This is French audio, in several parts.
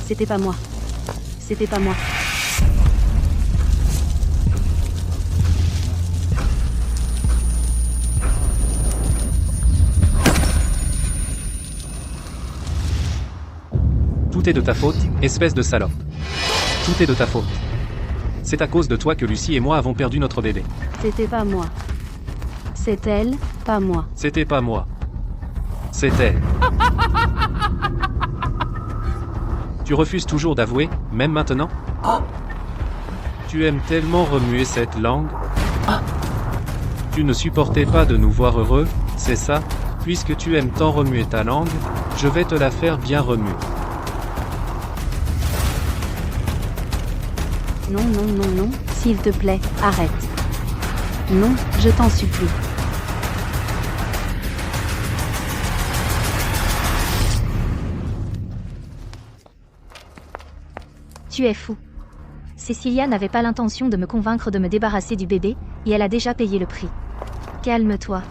C'était pas moi. C'était pas moi. Tout est de ta faute, espèce de salope. Tout est de ta faute. C'est à cause de toi que Lucie et moi avons perdu notre bébé. C'était pas moi. C'est elle, pas moi. C'était pas moi. C'était. Tu refuses toujours d'avouer, même maintenant? Tu aimes tellement remuer cette langue? Tu ne supportais pas de nous voir heureux, c'est ça? Puisque tu aimes tant remuer ta langue, je vais te la faire bien remuer. Non, non, non, non, s'il te plaît, arrête. Non, je t'en supplie. Tu es fou. Cecilia n'avait pas l'intention de me convaincre de me débarrasser du bébé, et elle a déjà payé le prix. Calme-toi.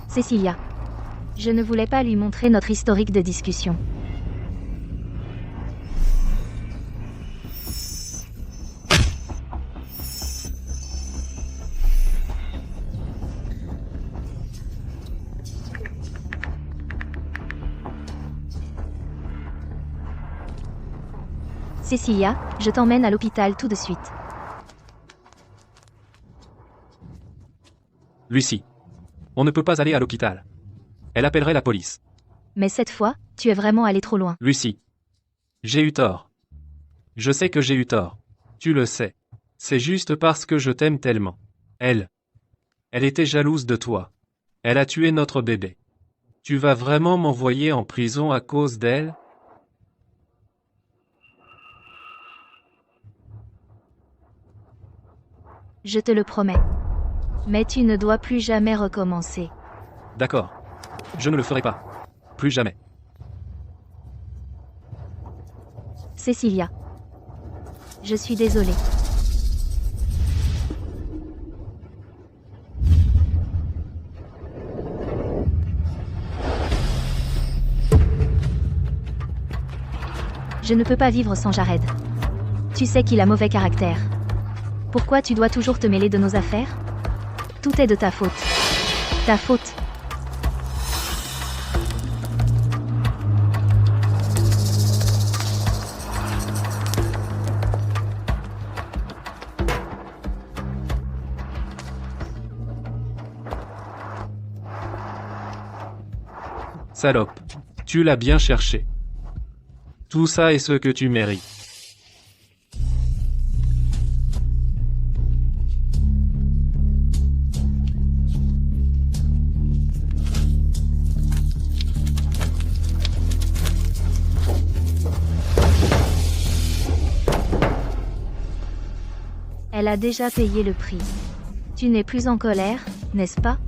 Cecilia. Je ne voulais pas lui montrer notre historique de discussion. Cecilia, je t'emmène à l'hôpital tout de suite. Lucie. On ne peut pas aller à l'hôpital. Elle appellerait la police. Mais cette fois, tu es vraiment allé trop loin. Lucie. J'ai eu tort. Je sais que j'ai eu tort. Tu le sais. C'est juste parce que je t'aime tellement. Elle était jalouse de toi. Elle a tué notre bébé. Tu vas vraiment m'envoyer en prison à cause d'elle? Je te le promets. Mais tu ne dois plus jamais recommencer. D'accord. Je ne le ferai pas. Plus jamais. Cecilia. Je suis désolée. Je ne peux pas vivre sans Jared. Tu sais qu'il a mauvais caractère. Pourquoi tu dois toujours te mêler de nos affaires? Tout est de ta faute. Ta faute. Salope. Tu l'as bien cherché. Tout ça est ce que tu mérites. Elle a déjà payé le prix. Tu n'es plus en colère, n'est-ce pas?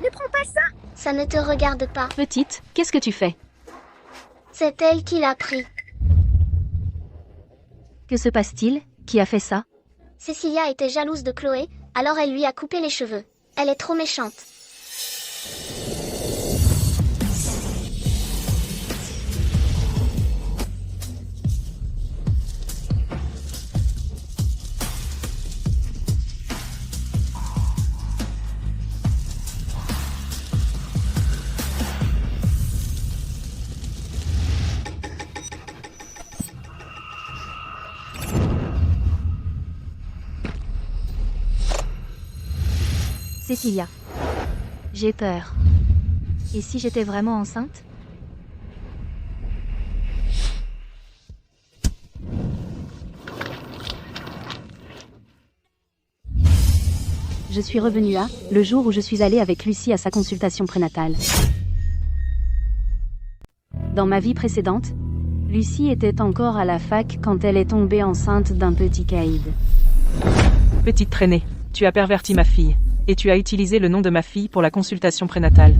Ne prends pas ça! Ça ne te regarde pas. Petite, qu'est-ce que tu fais? C'est elle qui l'a pris. Que se passe-t-il? Qui a fait ça? Cecilia était jalouse de Chloé, alors elle lui a coupé les cheveux. Elle est trop méchante. Cecilia. J'ai peur. Et si j'étais vraiment enceinte? Je suis revenue le jour où je suis allée avec Lucie à sa consultation prénatale. Dans ma vie précédente, Lucie était encore à la fac quand elle est tombée enceinte d'un petit caïd. Petite traînée, tu as perverti ma fille, et tu as utilisé le nom de ma fille pour la consultation prénatale.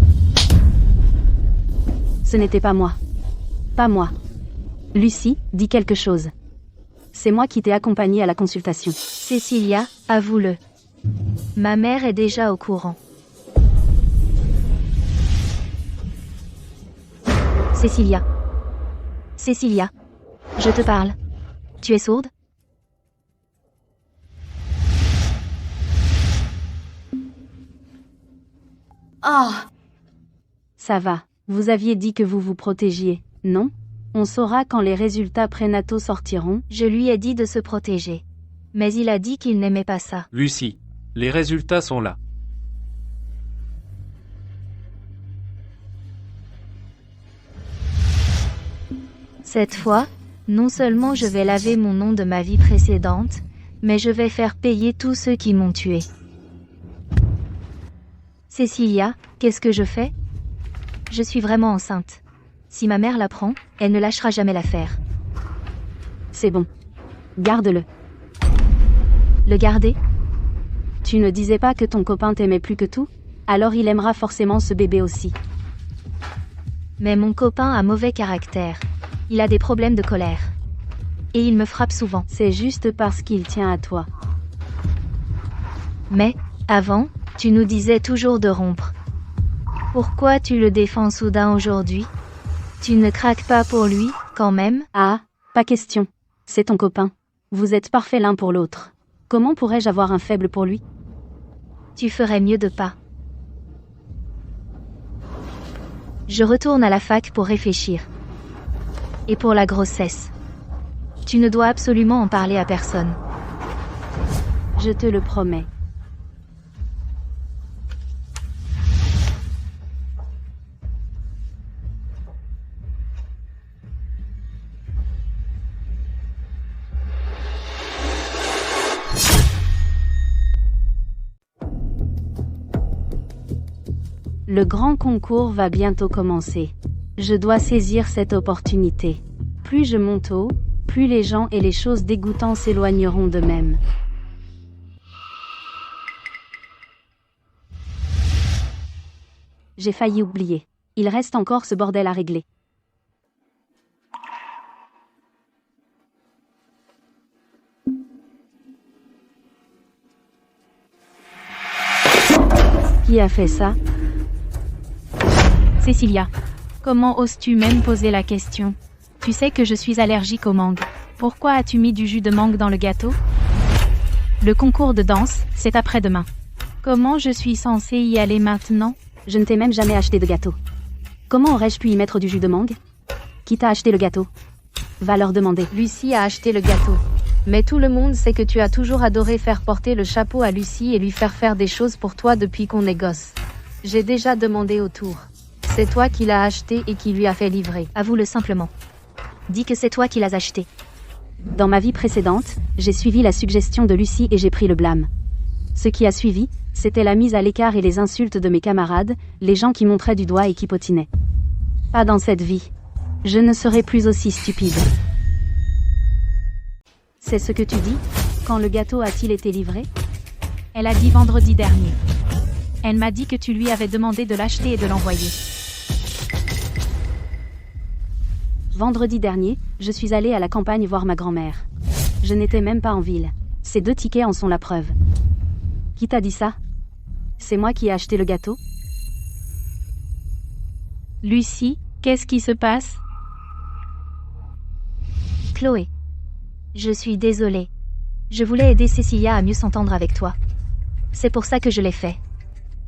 Ce n'était pas moi. Pas moi. Lucie, dis quelque chose. C'est moi qui t'ai accompagnée à la consultation. Cécilia, avoue-le. Ma mère est déjà au courant. Cécilia. Cécilia. Je te parle. Tu es sourde? Ça va. Vous aviez dit que vous vous protégiez, non? On saura quand les résultats prénataux sortiront. Je lui ai dit de se protéger. Mais il a dit qu'il n'aimait pas ça. Lucie, les résultats sont là. Cette fois, non seulement je vais laver mon nom de ma vie précédente, mais je vais faire payer tous ceux qui m'ont tué. Cécilia, qu'est-ce que je fais? Je suis vraiment enceinte. Si ma mère l'apprend, elle ne lâchera jamais l'affaire. C'est bon. Garde-le. Le garder? Tu ne disais pas que ton copain t'aimait plus que tout? Alors il aimera forcément ce bébé aussi. Mais mon copain a mauvais caractère. Il a des problèmes de colère. Et il me frappe souvent. C'est juste parce qu'il tient à toi. Mais, avant, tu nous disais toujours de rompre. Pourquoi tu le défends soudain aujourd'hui? Tu ne craques pas pour lui, quand même? Ah, pas question. C'est ton copain. Vous êtes parfaits l'un pour l'autre. Comment pourrais-je avoir un faible pour lui? Tu ferais mieux de pas. Je retourne à la fac pour réfléchir. Et pour la grossesse. Tu ne dois absolument en parler à personne. Je te le promets. Le grand concours va bientôt commencer. Je dois saisir cette opportunité. Plus je monte haut, plus les gens et les choses dégoûtantes s'éloigneront d'eux-mêmes. J'ai failli oublier. Il reste encore ce bordel à régler. Qui a fait ça? Cécilia, comment oses-tu même poser la question? Tu sais que je suis allergique aux mangues. Pourquoi as-tu mis du jus de mangue dans le gâteau? Le concours de danse, c'est après-demain. Comment je suis censée y aller maintenant? Je ne t'ai même jamais acheté de gâteau. Comment aurais-je pu y mettre du jus de mangue? Qui t'a acheté le gâteau? Va leur demander. Lucie a acheté le gâteau. Mais tout le monde sait que tu as toujours adoré faire porter le chapeau à Lucie et lui faire des choses pour toi depuis qu'on est gosse. J'ai déjà demandé autour. C'est toi qui l'as acheté et qui lui a fait livrer. Avoue-le simplement. Dis que c'est toi qui l'as acheté. Dans ma vie précédente, j'ai suivi la suggestion de Lucie et j'ai pris le blâme. Ce qui a suivi, c'était la mise à l'écart et les insultes de mes camarades, les gens qui montraient du doigt et qui potinaient. Pas dans cette vie. Je ne serai plus aussi stupide. C'est ce que tu dis? Quand le gâteau a-t-il été livré? Elle a dit vendredi dernier. Elle m'a dit que tu lui avais demandé de l'acheter et de l'envoyer. Vendredi dernier, je suis allée à la campagne voir ma grand-mère. Je n'étais même pas en ville. Ces 2 tickets en sont la preuve. Qui t'a dit ça? C'est moi qui ai acheté le gâteau? Lucie, qu'est-ce qui se passe? Chloé. Je suis désolée. Je voulais aider Cécilia à mieux s'entendre avec toi. C'est pour ça que je l'ai fait.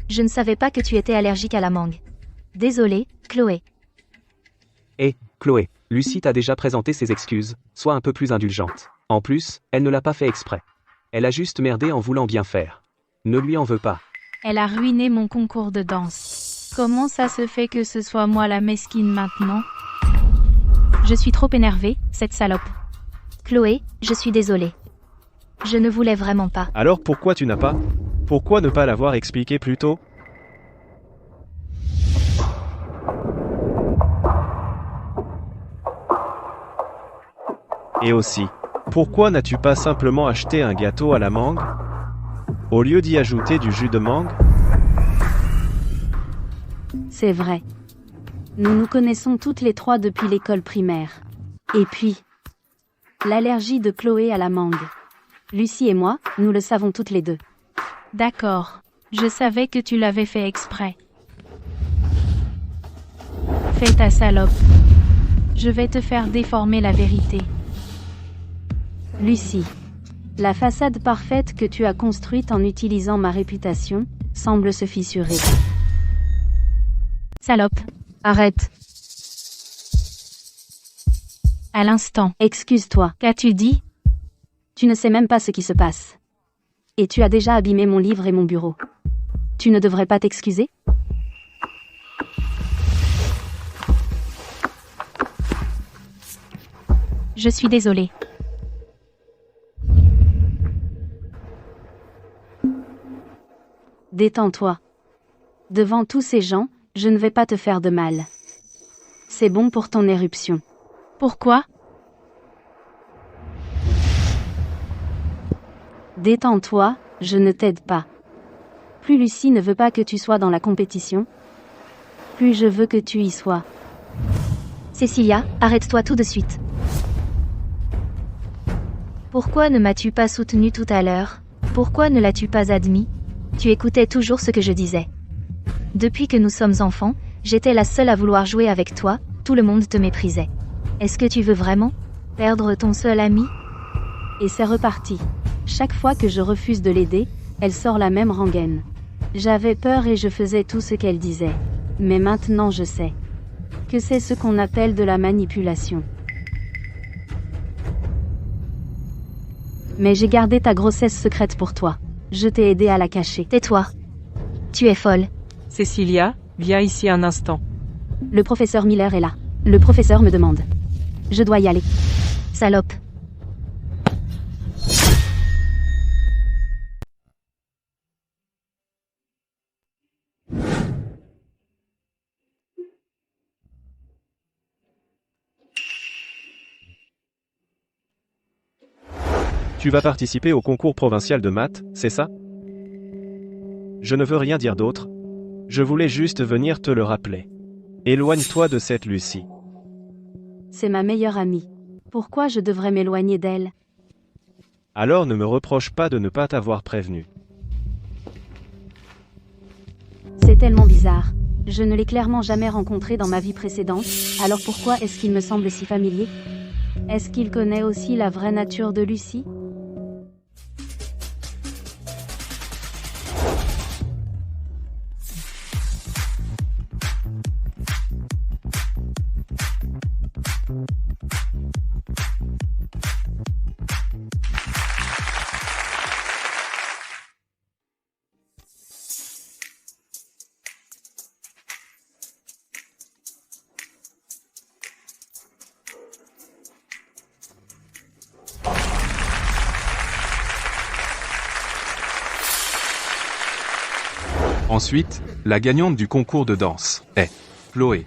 Je ne savais pas que tu étais allergique à la mangue. Désolée, Chloé. Hé, Chloé, Lucie t'a déjà présenté ses excuses, sois un peu plus indulgente. En plus, elle ne l'a pas fait exprès. Elle a juste merdé en voulant bien faire. Ne lui en veux pas. Elle a ruiné mon concours de danse. Comment ça se fait que ce soit moi la mesquine maintenant? Je suis trop énervée, cette salope. Chloé, je suis désolée. Je ne voulais vraiment pas. Alors pourquoi tu n'as pas Pourquoi ne pas l'avoir expliqué plus tôt? Et aussi, pourquoi n'as-tu pas simplement acheté un gâteau à la mangue, au lieu d'y ajouter du jus de mangue? C'est vrai. Nous nous connaissons toutes les trois depuis l'école primaire. Et puis, l'allergie de Chloé à la mangue. Lucie et moi, nous le savons toutes les deux. D'accord. Je savais que tu l'avais fait exprès. Fais ta salope. Je vais te faire déformer la vérité. Lucie. La façade parfaite que tu as construite en utilisant ma réputation semble se fissurer. Salope. Arrête. À l'instant. Excuse-toi. Qu'as-tu dit? Tu ne sais même pas ce qui se passe. Et tu as déjà abîmé mon livre et mon bureau. Tu ne devrais pas t'excuser? Je suis désolée. Détends-toi. Devant tous ces gens, je ne vais pas te faire de mal. C'est bon pour ton éruption. Pourquoi? Détends-toi, je ne t'aide pas. Plus Lucie ne veut pas que tu sois dans la compétition, plus je veux que tu y sois. Cécilia, arrête-toi tout de suite. Pourquoi ne m'as-tu pas soutenue tout à l'heure? Pourquoi ne l'as-tu pas admis? Tu écoutais toujours ce que je disais. Depuis que nous sommes enfants, j'étais la seule à vouloir jouer avec toi, tout le monde te méprisait. Est-ce que tu veux vraiment perdre ton seul ami? Et c'est reparti. Chaque fois que je refuse de l'aider, elle sort la même rengaine. J'avais peur et je faisais tout ce qu'elle disait. Mais maintenant je sais que c'est ce qu'on appelle de la manipulation. Mais j'ai gardé ta grossesse secrète pour toi. Je t'ai aidé à la cacher. Tais-toi. Tu es folle. Cécilia, viens ici un instant. Le professeur Miller est là. Le professeur me demande. Je dois y aller. Salope. Tu vas participer au concours provincial de maths, c'est ça? Je ne veux rien dire d'autre. Je voulais juste venir te le rappeler. Éloigne-toi de cette Lucie. C'est ma meilleure amie. Pourquoi je devrais m'éloigner d'elle? Alors ne me reproche pas de ne pas t'avoir prévenu. C'est tellement bizarre. Je ne l'ai clairement jamais rencontré dans ma vie précédente, alors pourquoi est-ce qu'il me semble si familier? Est-ce qu'il connaît aussi la vraie nature de Lucie? Ensuite, la gagnante du concours de danse est Chloé.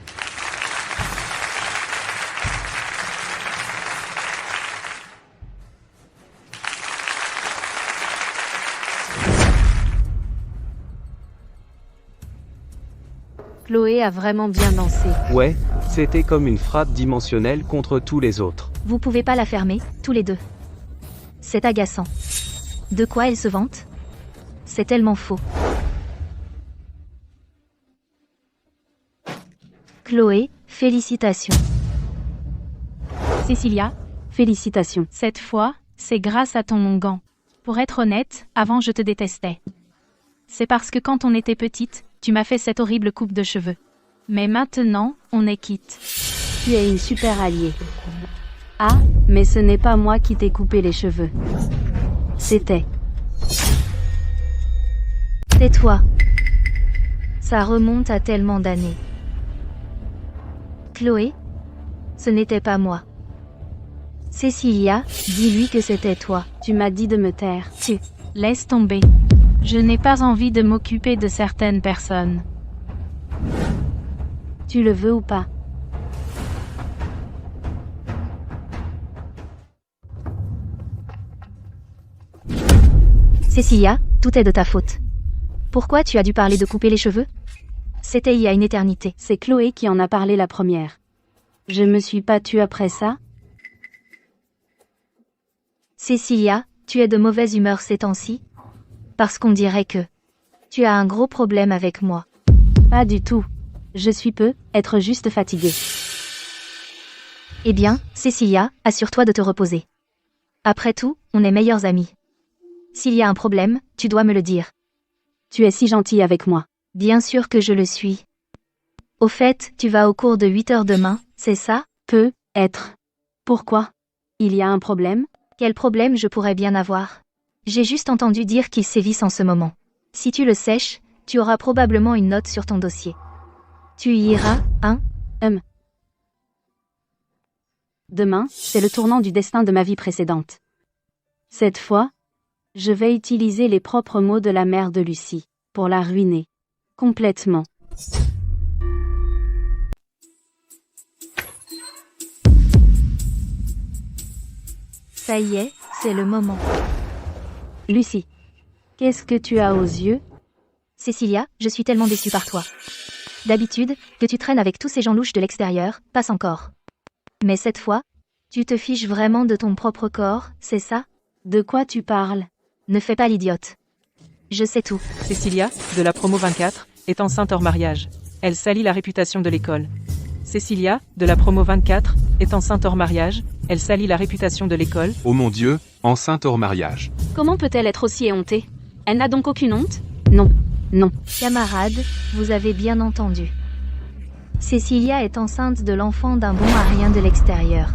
Chloé a vraiment bien dansé. Ouais, c'était comme une frappe dimensionnelle contre tous les autres. Vous pouvez pas la fermer, tous les deux. C'est agaçant. De quoi elle se vante? C'est tellement faux. Chloé, félicitations. Cécilia, Félicitations. cette fois, c'est grâce à ton onguent. Pour être honnête, avant je te détestais. C'est parce que quand on était petite, tu m'as fait cette horrible coupe de cheveux. Mais maintenant, on est quitte. Tu es une super alliée. Ah, mais ce n'est pas moi qui t'ai coupé les cheveux. C'était. Tais-toi. Ça remonte à tellement d'années. Chloé, ce n'était pas moi. Cécilia, dis-lui que c'était toi. Tu m'as dit de me taire. Laisse tomber. Je n'ai pas envie de m'occuper de certaines personnes. Tu le veux ou pas? Cécilia, tout est de ta faute. Pourquoi tu as dû parler de couper les cheveux? C'était il y a une éternité. C'est Chloé qui en a parlé la première. Je me suis pas tue après ça? Cécilia, tu es de mauvaise humeur ces temps-ci? Parce qu'on dirait que tu as un gros problème avec moi. Pas du tout. Je suis être juste fatiguée. Eh bien, Cécilia, assure-toi de te reposer. Après tout, on est meilleures amies. S'il y a un problème, tu dois me le dire. Tu es si gentille avec moi. Bien sûr que je le suis. Au fait, tu vas au cours de 8 heures demain, c'est ça? Être. Pourquoi? Il y a un problème? Quel problème je pourrais bien avoir? J'ai juste entendu dire qu'ils sévissent en ce moment. Si tu le sèches, tu auras probablement une note sur ton dossier. Tu y iras, hein? Demain, c'est le tournant du destin de ma vie précédente. Cette fois, je vais utiliser les propres mots de la mère de Lucie, pour la ruiner. Complètement. Ça y est, c'est le moment. Lucie. Qu'est-ce que tu as aux yeux? Cécilia, je suis tellement déçue par toi. D'habitude, que tu traînes avec tous ces gens louches de l'extérieur, passe encore. Mais cette fois, tu te fiches vraiment de ton propre corps, c'est ça? De quoi tu parles? Ne fais pas l'idiote. Je sais tout. Cécilia, de la promo 24, est enceinte hors mariage. Elle salit la réputation de l'école. Cécilia, de la promo 24, est enceinte hors mariage. Elle salit la réputation de l'école. Oh mon Dieu, enceinte hors mariage. Comment peut-elle être aussi éhontée? Elle n'a donc aucune honte? Non. Non. Camarades, vous avez bien entendu. Cécilia est enceinte de l'enfant d'un bon à rien de l'extérieur.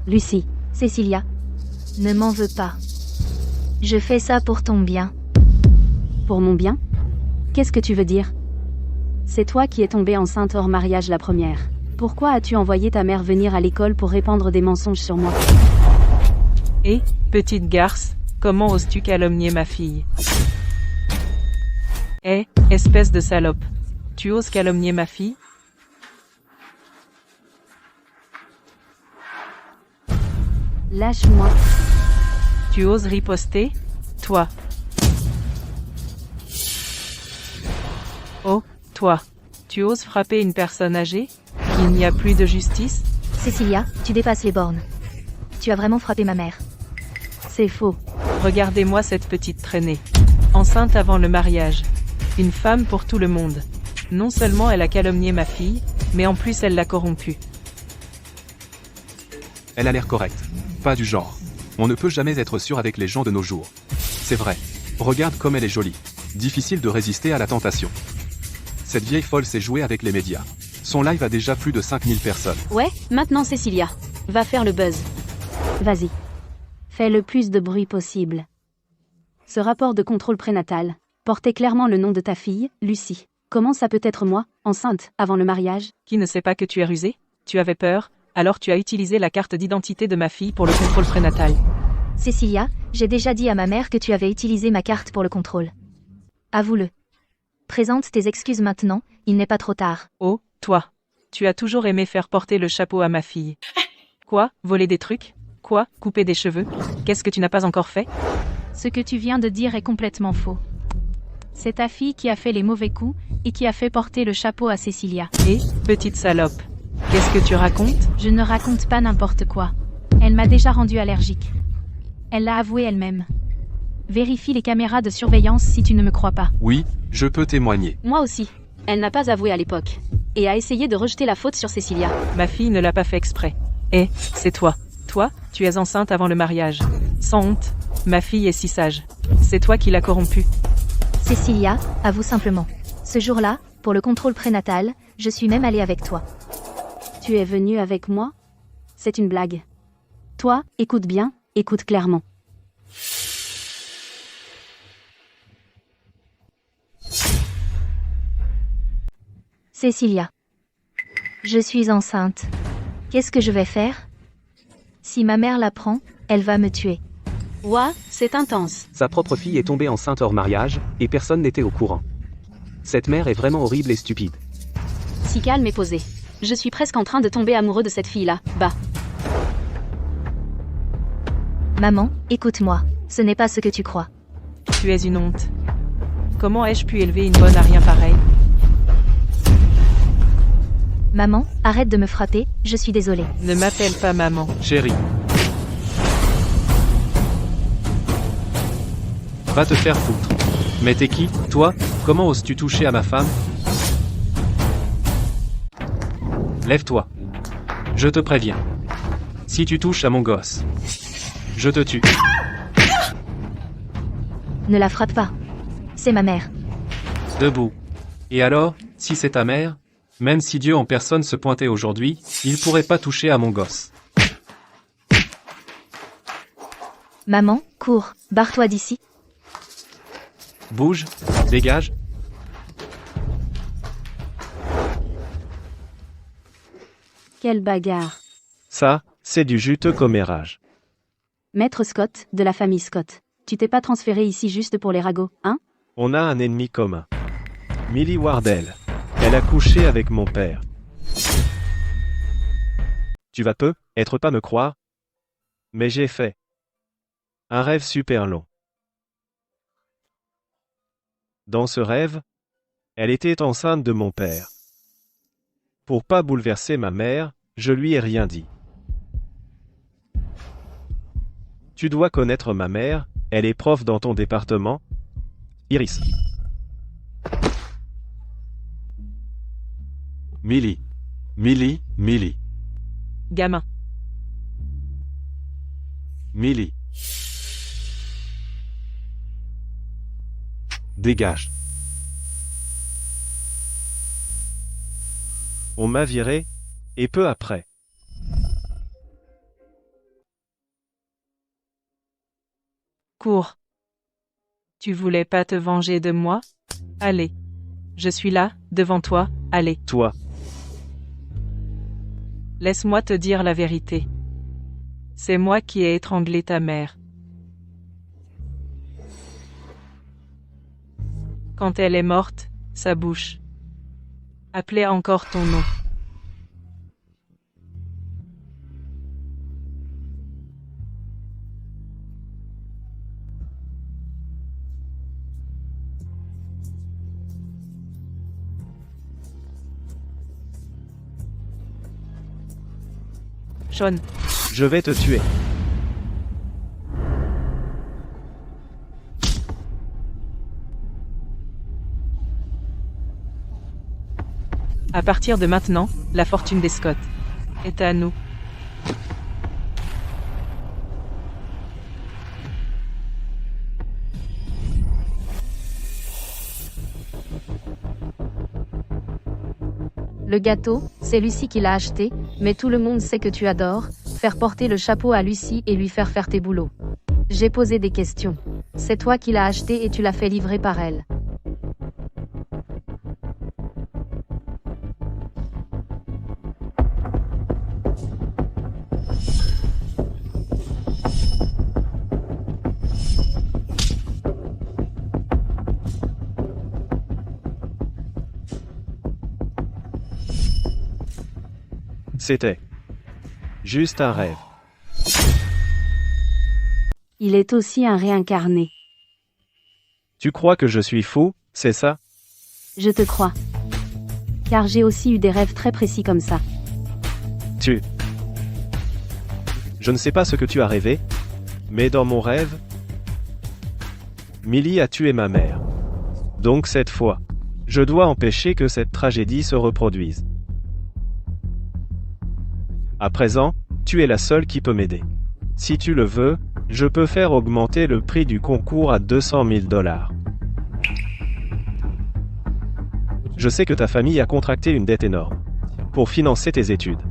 Lucie. Cécilia, ne m'en veux pas. Je fais ça pour ton bien. Pour mon bien? Qu'est-ce que tu veux dire? C'est toi qui es tombée enceinte hors mariage la première. Pourquoi as-tu envoyé ta mère venir à l'école pour répandre des mensonges sur moi? Et, petite garce, comment oses-tu calomnier ma fille? Eh, espèce de salope. Tu oses calomnier ma fille? Lâche-moi. Tu oses riposter? Toi. Oh, toi. Tu oses frapper une personne âgée? Il n'y a plus de justice? Cécilia, tu dépasses les bornes. Tu as vraiment frappé ma mère. C'est faux. Regardez-moi cette petite traînée. Enceinte avant le mariage. Une femme pour tout le monde. Non seulement elle a calomnié ma fille, mais en plus elle l'a corrompue. Elle a l'air correcte. Pas du genre. On ne peut jamais être sûr avec les gens de nos jours. C'est vrai. Regarde comme elle est jolie. Difficile de résister à la tentation. Cette vieille folle s'est jouée avec les médias. Son live a déjà plus de 5000 personnes. Ouais, maintenant Cécilia. Va faire le buzz. Vas-y. Fais le plus de bruit possible. Ce rapport de contrôle prénatal portait clairement le nom de ta fille, Lucie. Comment ça peut être moi, enceinte, avant le mariage? Qui ne sait pas que tu es rusé? Tu avais peur, alors tu as utilisé la carte d'identité de ma fille pour le contrôle prénatal. Cécilia, j'ai déjà dit à ma mère que tu avais utilisé ma carte pour le contrôle. Avoue-le. Présente tes excuses maintenant, il n'est pas trop tard. Oh, toi. Tu as toujours aimé faire porter le chapeau à ma fille. Quoi? Voler des trucs? Quoi? Couper des cheveux? Qu'est-ce que tu n'as pas encore fait? Ce que tu viens de dire est complètement faux. C'est ta fille qui a fait les mauvais coups et qui a fait porter le chapeau à Cécilia. Et, petite salope, qu'est-ce que tu racontes? Je ne raconte pas n'importe quoi. Elle m'a déjà rendue allergique. Elle l'a avoué elle-même. Vérifie les caméras de surveillance si tu ne me crois pas. Oui, je peux témoigner. Moi aussi. Elle n'a pas avoué à l'époque. Et a essayé de rejeter la faute sur Cécilia. Ma fille ne l'a pas fait exprès. Eh, c'est toi. Toi, tu es enceinte avant le mariage. Sans honte. Ma fille est si sage. C'est toi qui l'as corrompue. Cécilia, avoue simplement. Ce jour-là, pour le contrôle prénatal, je suis même allée avec toi. Tu es venue avec moi? C'est une blague. Toi, écoute bien, écoute clairement. Cécilia. Je suis enceinte. Qu'est-ce que je vais faire? Si ma mère l'apprend, elle va me tuer. Ouah, c'est intense. Sa propre fille est tombée enceinte hors mariage, et personne n'était au courant. Cette mère est vraiment horrible et stupide. Si calme et posé. Je suis presque en train de tomber amoureux de cette fille-là. Bah. Maman, écoute-moi. Ce n'est pas ce que tu crois. Tu es une honte. Comment ai-je pu élever une bonne à rien pareil? Maman, arrête de me frapper, je suis désolée. Ne m'appelle pas maman. Chérie. Va te faire foutre. Mais t'es qui, toi? Comment oses-tu toucher à ma femme? Lève-toi. Je te préviens. Si tu touches à mon gosse, je te tue. Ne la frappe pas. C'est ma mère. Debout. Et alors, si c'est ta mère, même si Dieu en personne se pointait aujourd'hui, il pourrait pas toucher à mon gosse. Maman, cours, barre-toi d'ici. Bouge, dégage. Quelle bagarre. Ça, c'est du juteux commérage. Maître Scott, de la famille Scott. Tu t'es pas transféré ici juste pour les ragots, hein? On a un ennemi commun. Millie Wardell. Elle a couché avec mon père. Tu vas peut-être pas me croire, mais j'ai fait un rêve super long. Dans ce rêve, elle était enceinte de mon père. Pour pas bouleverser ma mère, je lui ai rien dit. Tu dois connaître ma mère, elle est prof dans ton département, Iris. Millie. Millie, Millie. Gamin. Millie. Dégage. On m'a viré, et peu après. Cours. Tu voulais pas te venger de moi? Allez. Je suis là, devant toi, allez. Toi. Laisse-moi te dire la vérité. C'est moi qui ai étranglé ta mère. Quand elle est morte, sa bouche appelait encore ton nom. Sean, Je vais te tuer. à partir de maintenant, la fortune des Scott est à nous. Le gâteau, c'est Lucie qui l'a acheté, mais tout le monde sait que tu adores faire porter le chapeau à Lucie et lui faire tes boulots. J'ai posé des questions. C'est toi qui l'as acheté et tu l'as fait livrer par elle. C'était juste un rêve. Il est aussi un réincarné. Tu crois que je suis fou, c'est ça? Je te crois. Car j'ai aussi eu des rêves très précis comme ça. Je ne sais pas ce que tu as rêvé, mais dans mon rêve, Millie a tué ma mère. Donc cette fois, je dois empêcher que cette tragédie se reproduise. À présent, tu es la seule qui peut m'aider. Si tu le veux, je peux faire augmenter le prix du concours à 200 000 $. Je sais que ta famille a contracté une dette énorme pour financer tes études.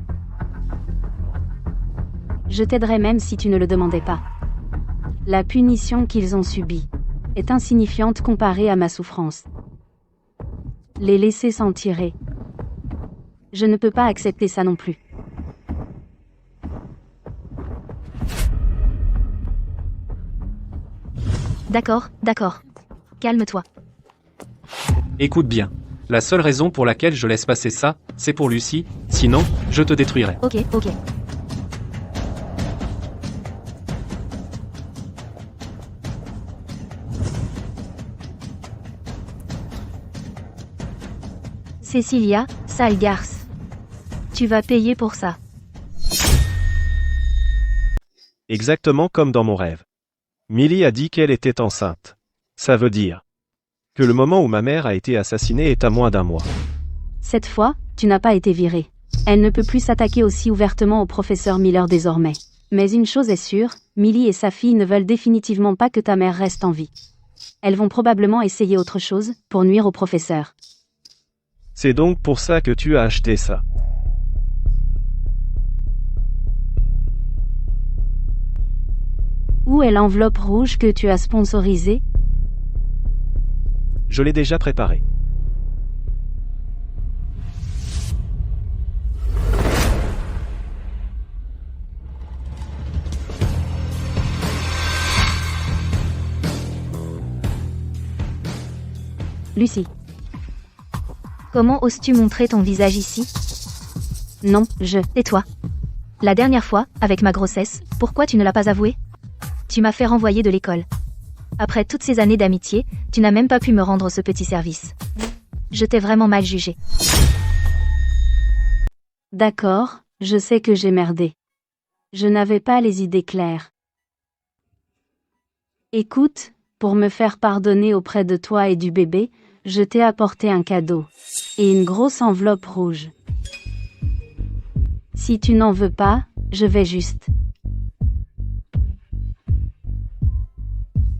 Je t'aiderai même si tu ne le demandais pas. La punition qu'ils ont subie est insignifiante comparée à ma souffrance. Les laisser s'en tirer. Je ne peux pas accepter ça non plus. D'accord, d'accord. Calme-toi. Écoute bien. La seule raison pour laquelle je laisse passer ça, c'est pour Lucie, sinon, je te détruirai. Ok, ok. Cécilia, sale garce. Tu vas payer pour ça. Exactement comme dans mon rêve. Millie a dit qu'elle était enceinte. Ça veut dire que le moment où ma mère a été assassinée est à moins d'un mois. Cette fois, tu n'as pas été viré. Elle ne peut plus s'attaquer aussi ouvertement au professeur Miller désormais. Mais une chose est sûre, Millie et sa fille ne veulent définitivement pas que ta mère reste en vie. Elles vont probablement essayer autre chose, pour nuire au professeur. C'est donc pour ça que tu as acheté ça. Où est l'enveloppe rouge que tu as sponsorisée? Je l'ai déjà préparée. Lucie. Comment oses-tu montrer ton visage ici? Non, Tais-toi. La dernière fois, avec ma grossesse, pourquoi tu ne l'as pas avoué? Tu m'as fait renvoyer de l'école. Après toutes ces années d'amitié, tu n'as même pas pu me rendre ce petit service. Je t'ai vraiment mal jugé. D'accord, je sais que j'ai merdé. Je n'avais pas les idées claires. Écoute, pour me faire pardonner auprès de toi et du bébé, je t'ai apporté un cadeau. Et une grosse enveloppe rouge. Si tu n'en veux pas, je vais juste.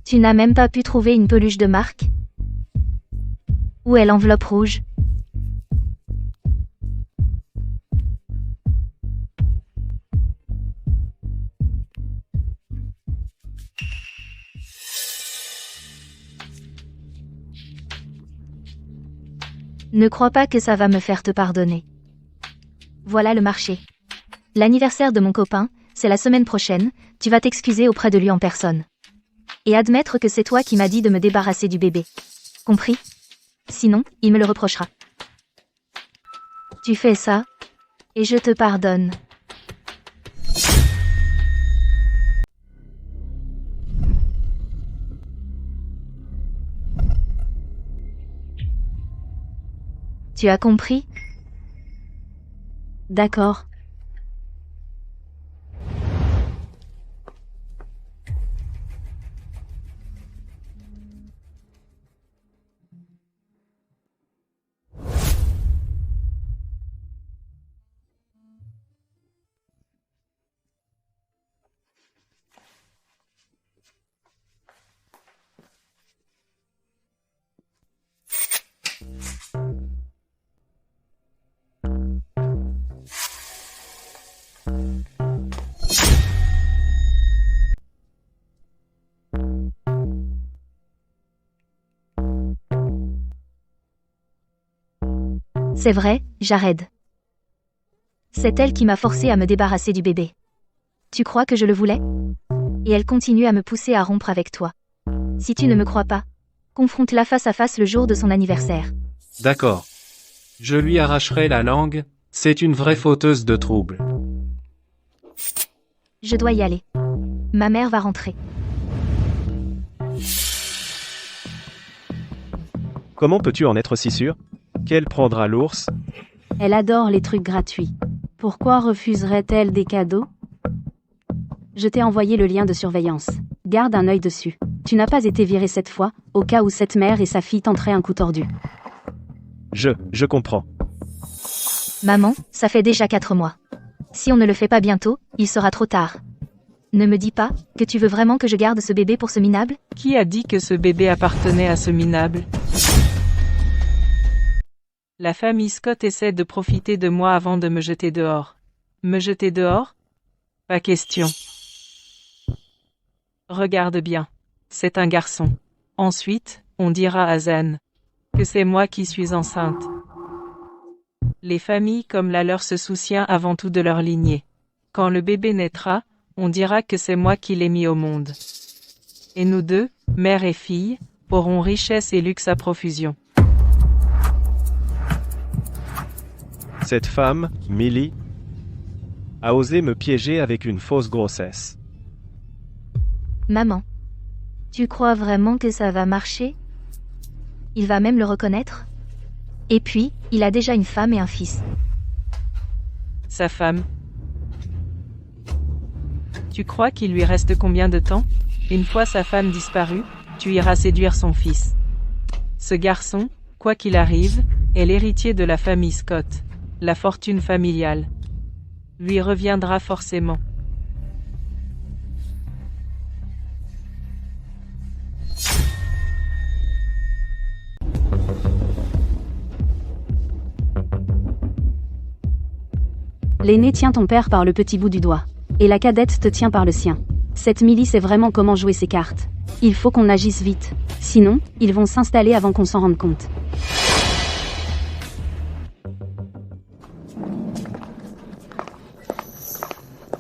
Tu n'as même pas pu trouver une peluche de marque? Où est l'enveloppe rouge? Ne crois pas que ça va me faire te pardonner. Voilà le marché. L'anniversaire de mon copain, c'est la semaine prochaine, tu vas t'excuser auprès de lui en personne. Et admettre que c'est toi qui m'as dit de me débarrasser du bébé. Compris? Sinon, il me le reprochera. Tu fais ça, et je te pardonne. Tu as compris? D'accord. C'est vrai, Jared. C'est elle qui m'a forcé à me débarrasser du bébé. Tu crois que je le voulais? Et elle continue à me pousser à rompre avec toi. Si tu ne me crois pas, confronte-la face à face le jour de son anniversaire. D'accord. Je lui arracherai la langue, c'est une vraie fauteuse de troubles. Je dois y aller. Ma mère va rentrer. Comment peux-tu en être si sûr? Qu'elle prendra l'ours? Elle adore les trucs gratuits. Pourquoi refuserait-elle des cadeaux? Je t'ai envoyé le lien de surveillance. Garde un œil dessus. Tu n'as pas été viré cette fois, au cas où cette mère et sa fille tenteraient un coup tordu. Je comprends. Maman, ça fait déjà 4 mois. Si on ne le fait pas bientôt, il sera trop tard. Ne me dis pas que tu veux vraiment que je garde ce bébé pour ce minable? Qui a dit que ce bébé appartenait à ce minable? La famille Scott essaie de profiter de moi avant de me jeter dehors. Me jeter dehors? Pas question. Regarde bien. C'est un garçon. Ensuite, on dira à Zan que c'est moi qui suis enceinte. Les familles comme la leur se soucient avant tout de leur lignée. Quand le bébé naîtra, on dira que c'est moi qui l'ai mis au monde. Et nous deux, mère et fille, aurons richesse et luxe à profusion. Cette femme, Millie, a osé me piéger avec une fausse grossesse. Maman. Tu crois vraiment que ça va marcher? Il va même le reconnaître? Et puis, il a déjà une femme et un fils. Sa femme. Tu crois qu'il lui reste combien de temps? Une fois sa femme disparue, tu iras séduire son fils. Ce garçon, quoi qu'il arrive, est l'héritier de la famille Scott. La fortune familiale lui reviendra forcément. L'aîné tient ton père par le petit bout du doigt. Et la cadette te tient par le sien. Cette Millie sait vraiment comment jouer ses cartes. Il faut qu'on agisse vite. Sinon, ils vont s'installer avant qu'on s'en rende compte.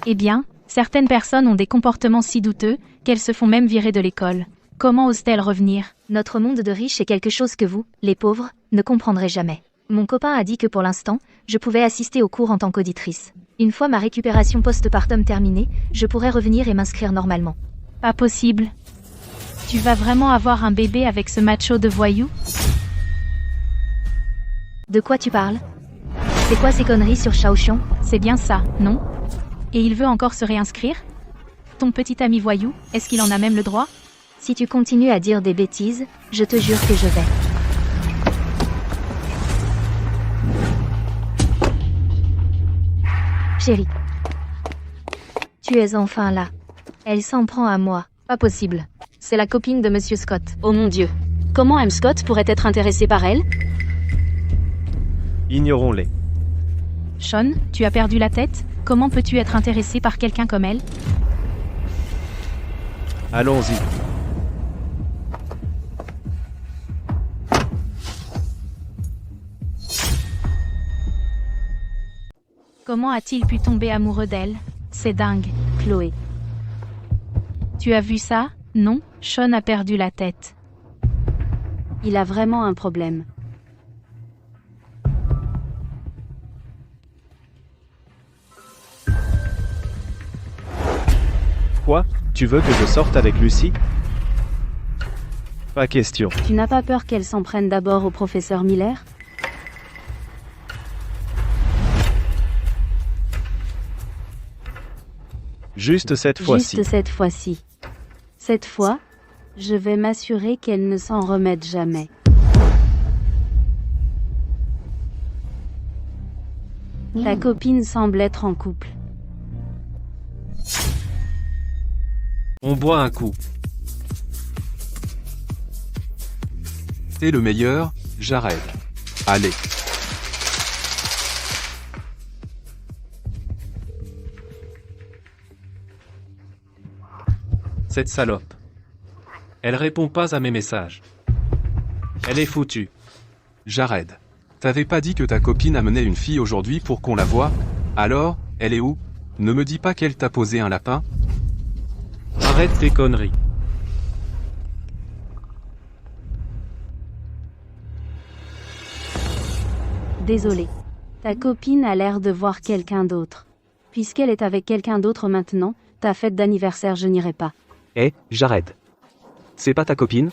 Eh bien, certaines personnes ont des comportements si douteux, qu'elles se font même virer de l'école. Comment osent-elles revenir? Notre monde de riches est quelque chose que vous, les pauvres, ne comprendrez jamais. Mon copain a dit que pour l'instant, je pouvais assister aux cours en tant qu'auditrice. Une fois ma récupération post-partum terminée, je pourrais revenir et m'inscrire normalement. Pas possible. Tu vas vraiment avoir un bébé avec ce macho de voyou? De quoi tu parles? C'est quoi ces conneries sur Shaoxian? C'est bien ça, non? Et il veut encore se réinscrire? Ton petit ami voyou, est-ce qu'il en a même le droit? Si tu continues à dire des bêtises, je te jure que je vais. Chérie. Tu es enfin là. Elle s'en prend à moi. Pas possible. C'est la copine de Monsieur Scott. Oh mon Dieu. Comment M. Scott pourrait être intéressé par elle? Ignorons-les. Sean, tu as perdu la tête? Comment peux-tu être intéressé par quelqu'un comme elle? Allons-y. Comment a-t-il pu tomber amoureux d'elle? C'est dingue. Chloé. Tu as vu ça? Non, Sean a perdu la tête. Il a vraiment un problème. Quoi? Tu veux que je sorte avec Lucy? Pas question. Tu n'as pas peur qu'elle s'en prenne d'abord au professeur Miller? Juste cette fois-ci. Juste cette fois-ci. Cette fois, je vais m'assurer qu'elle ne s'en remette jamais. Ta copine semble être en couple. On boit un coup. T'es le meilleur, Jared. Allez. Cette salope. Elle répond pas à mes messages. Elle est foutue. Jared. T'avais pas dit que ta copine amenait une fille aujourd'hui pour qu'on la voie? Alors, elle est où? Ne me dis pas qu'elle t'a posé un lapin? Arrête tes conneries. Désolé. Ta copine a l'air de voir quelqu'un d'autre. Puisqu'elle est avec quelqu'un d'autre maintenant, ta fête d'anniversaire je n'irai pas. Hé, Jared. C'est pas ta copine?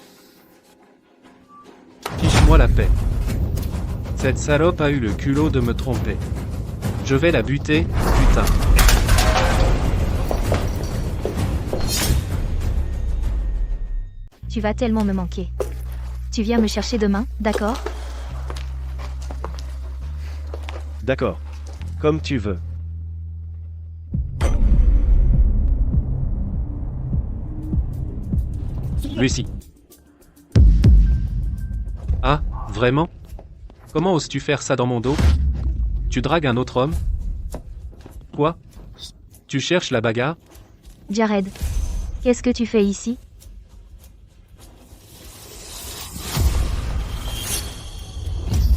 Fiche-moi la paix. Cette salope a eu le culot de me tromper. Je vais la buter, putain. Tu vas tellement me manquer. Tu viens me chercher demain, d'accord? D'accord. Comme tu veux. Lucy. Ah, vraiment? Comment oses-tu faire ça dans mon dos? Tu dragues un autre homme? Quoi? Tu cherches la bagarre? Jared. Qu'est-ce que tu fais ici?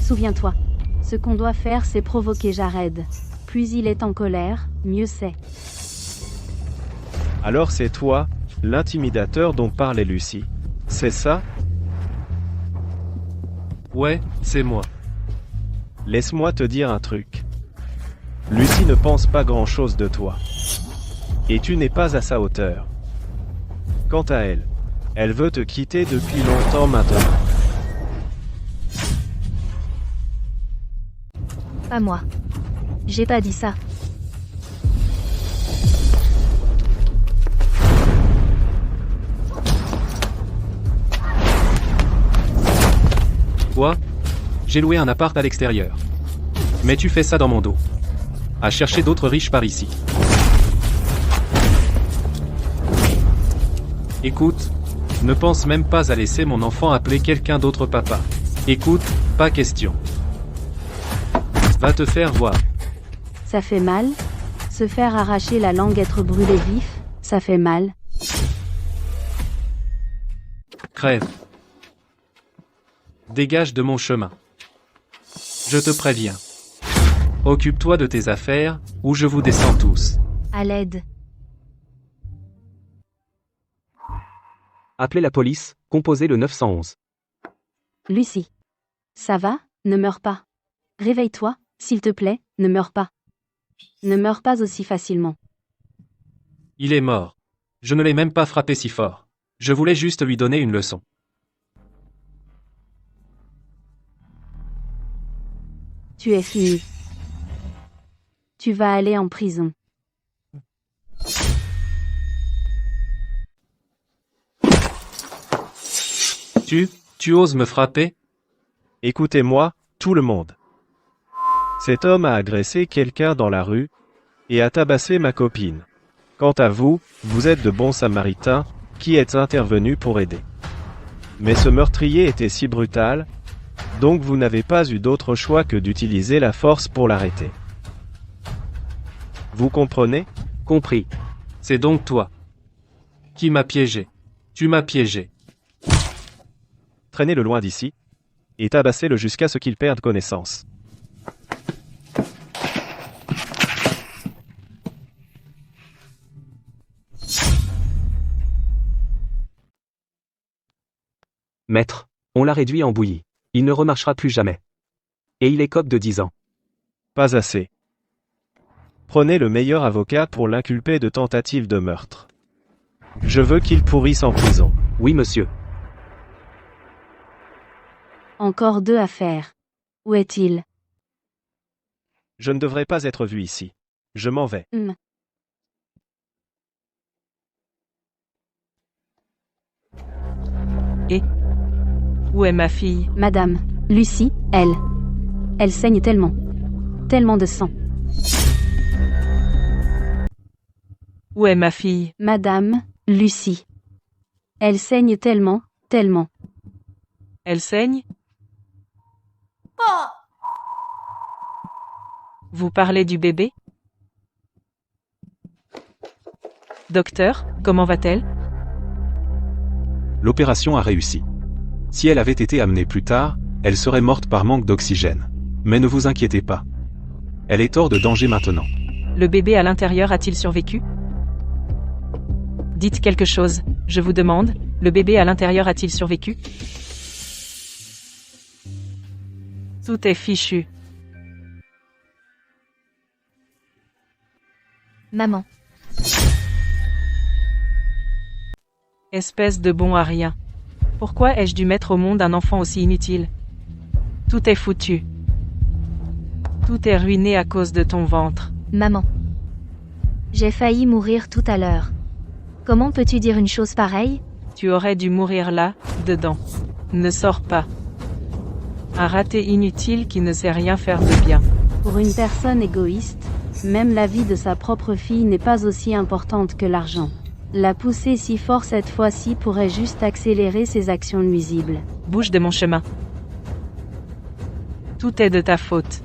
Souviens-toi. Ce qu'on doit faire, c'est provoquer Jared. Plus il est en colère, mieux c'est. Alors c'est toi, L'intimidateur dont parlait Lucie. C'est ça? Ouais, c'est moi. Laisse-moi te dire un truc. Lucie ne pense pas grand-chose de toi. Et tu n'es pas à sa hauteur. Quant à elle, elle veut te quitter depuis longtemps maintenant. Pas moi. J'ai pas dit ça. Quoi? J'ai loué un appart à l'extérieur. Mais tu fais ça dans mon dos. À chercher d'autres riches par ici. Écoute, ne pense même pas à laisser mon enfant appeler quelqu'un d'autre papa. Écoute, pas question. Va te faire voir. Ça fait mal? Se faire arracher la langue, être brûlé vif, ça fait mal. Crève. Dégage de mon chemin. Je te préviens. Occupe-toi de tes affaires, ou je vous descends tous. À l'aide. Appelez la police, composez le 911. Lucie. Ça va? Ne meurs pas. Réveille-toi, s'il te plaît, ne meurs pas. Ne meurs pas aussi facilement. Il est mort. Je ne l'ai même pas frappé si fort. Je voulais juste lui donner une leçon. Tu es fini. Tu vas aller en prison. Tu oses me frapper? Écoutez-moi, tout le monde. Cet homme a agressé quelqu'un dans la rue et a tabassé ma copine. Quant à vous, vous êtes de bons samaritains qui êtes intervenus pour aider. Mais ce meurtrier était si brutal, donc vous n'avez pas eu d'autre choix que d'utiliser la force pour l'arrêter. Vous comprenez? Compris. C'est donc toi qui m'as piégé. Tu m'as piégé. Traînez-le loin d'ici et tabassez-le jusqu'à ce qu'il perde connaissance. Maître, on l'a réduit en bouillie. Il ne remarchera plus jamais. Et il écope de 10 ans. Pas assez. Prenez le meilleur avocat pour l'inculper de tentative de meurtre. Je veux qu'il pourrisse en prison. Oui, monsieur. Encore 2 à faire. Où est-il? Je ne devrais pas être vu ici. Je m'en vais. Et où est ma fille? Madame, Lucie, elle saigne tellement. Tellement de sang. Où est ma fille? Madame, Lucie. Elle saigne tellement, tellement. Elle saigne? Vous parlez du bébé? Docteur, comment va-t-elle? L'opération a réussi. Si elle avait été amenée plus tard, elle serait morte par manque d'oxygène. Mais ne vous inquiétez pas. Elle est hors de danger maintenant. Le bébé à l'intérieur a-t-il survécu? Dites quelque chose, je vous demande, le bébé à l'intérieur a-t-il survécu? Tout est fichu. Maman. Espèce de bon à rien. Pourquoi ai-je dû mettre au monde un enfant aussi inutile? Tout est foutu. Tout est ruiné à cause de ton ventre. Maman. J'ai failli mourir tout à l'heure. Comment peux-tu dire une chose pareille? Tu aurais dû mourir là, dedans. Ne sors pas. Un raté inutile qui ne sait rien faire de bien. Pour une personne égoïste, même la vie de sa propre fille n'est pas aussi importante que l'argent. La pousser si fort cette fois-ci pourrait juste accélérer ses actions nuisibles. Bouge de mon chemin. Tout est de ta faute.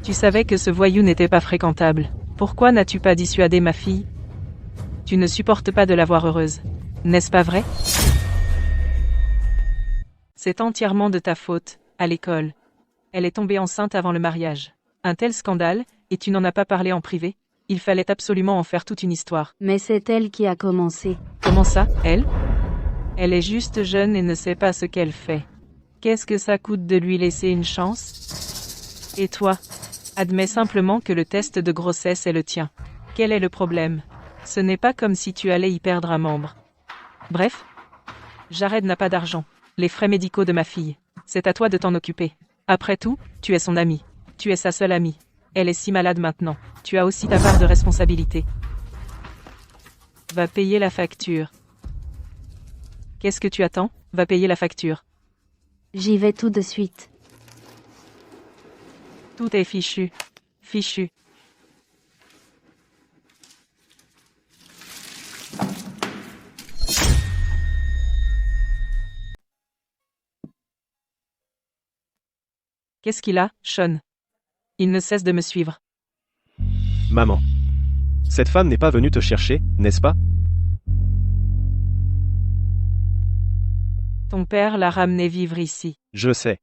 Tu savais que ce voyou n'était pas fréquentable. Pourquoi n'as-tu pas dissuadé ma fille? Tu ne supportes pas de la voir heureuse. N'est-ce pas vrai? C'est entièrement de ta faute, à l'école. Elle est tombée enceinte avant le mariage. Un tel scandale, et tu n'en as pas parlé en privé? Il fallait absolument en faire toute une histoire. Mais c'est elle qui a commencé. Comment ça, elle? Elle est juste jeune et ne sait pas ce qu'elle fait. Qu'est-ce que ça coûte de lui laisser une chance? Et toi? Admets simplement que le test de grossesse est le tien. Quel est le problème? Ce n'est pas comme si tu allais y perdre un membre. Bref, Jared n'a pas d'argent. Les frais médicaux de ma fille. C'est à toi de t'en occuper. Après tout, tu es son amie. Tu es sa seule amie. Elle est si malade maintenant. Tu as aussi ta part de responsabilité. Va payer la facture. Qu'est-ce que tu attends? Va payer la facture. J'y vais tout de suite. Tout est fichu. Fichu. Qu'est-ce qu'il a, Sean? Il ne cesse de me suivre. Maman. Cette femme n'est pas venue te chercher, n'est-ce pas? Ton père l'a ramené vivre ici. Je sais.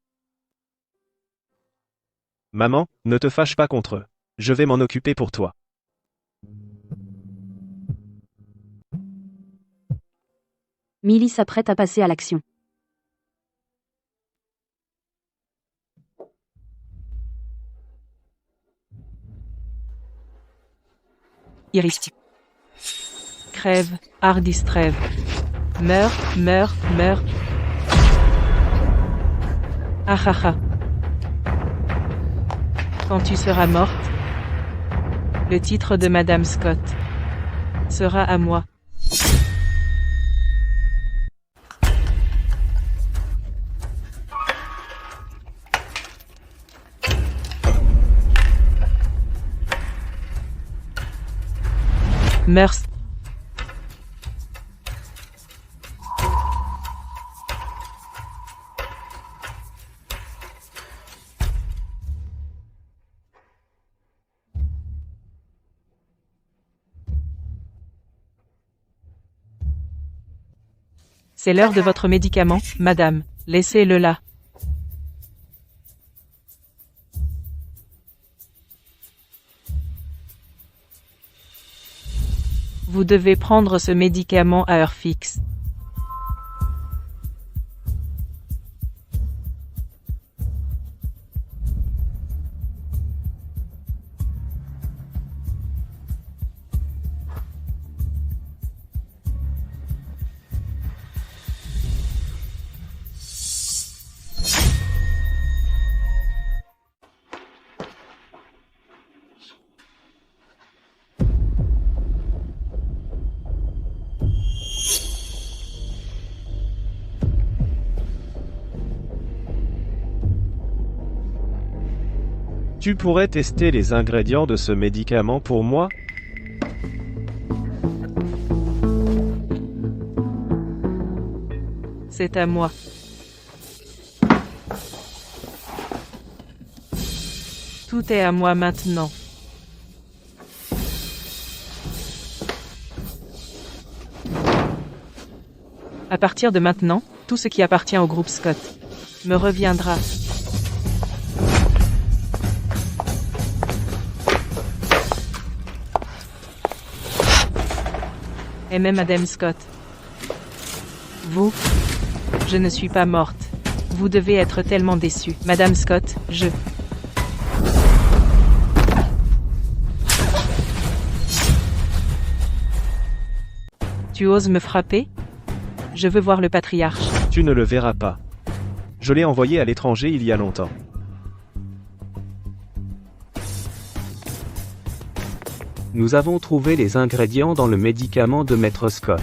Maman, ne te fâche pas contre eux. Je vais m'en occuper pour toi. Millie s'apprête à passer à l'action. Iris. Crève, Hardis trêve. Meurs, meurs, meurs. Ah ah ah. Quand tu seras morte, le titre de Madame Scott sera à moi. Meurs. C'est l'heure de votre médicament, madame. Laissez-le là. Vous devez prendre ce médicament à heure fixe. Tu pourrais tester les ingrédients de ce médicament pour moi? C'est à moi. Tout est à moi maintenant. À partir de maintenant, tout ce qui appartient au groupe Scott me reviendra. Et même Madame Scott. Vous, je ne suis pas morte. Vous devez être tellement déçue. Madame Scott, je... Tu oses me frapper? Je veux voir le patriarche. Tu ne le verras pas. Je l'ai envoyé à l'étranger il y a longtemps. Nous avons trouvé les ingrédients dans le médicament de Maître Scott.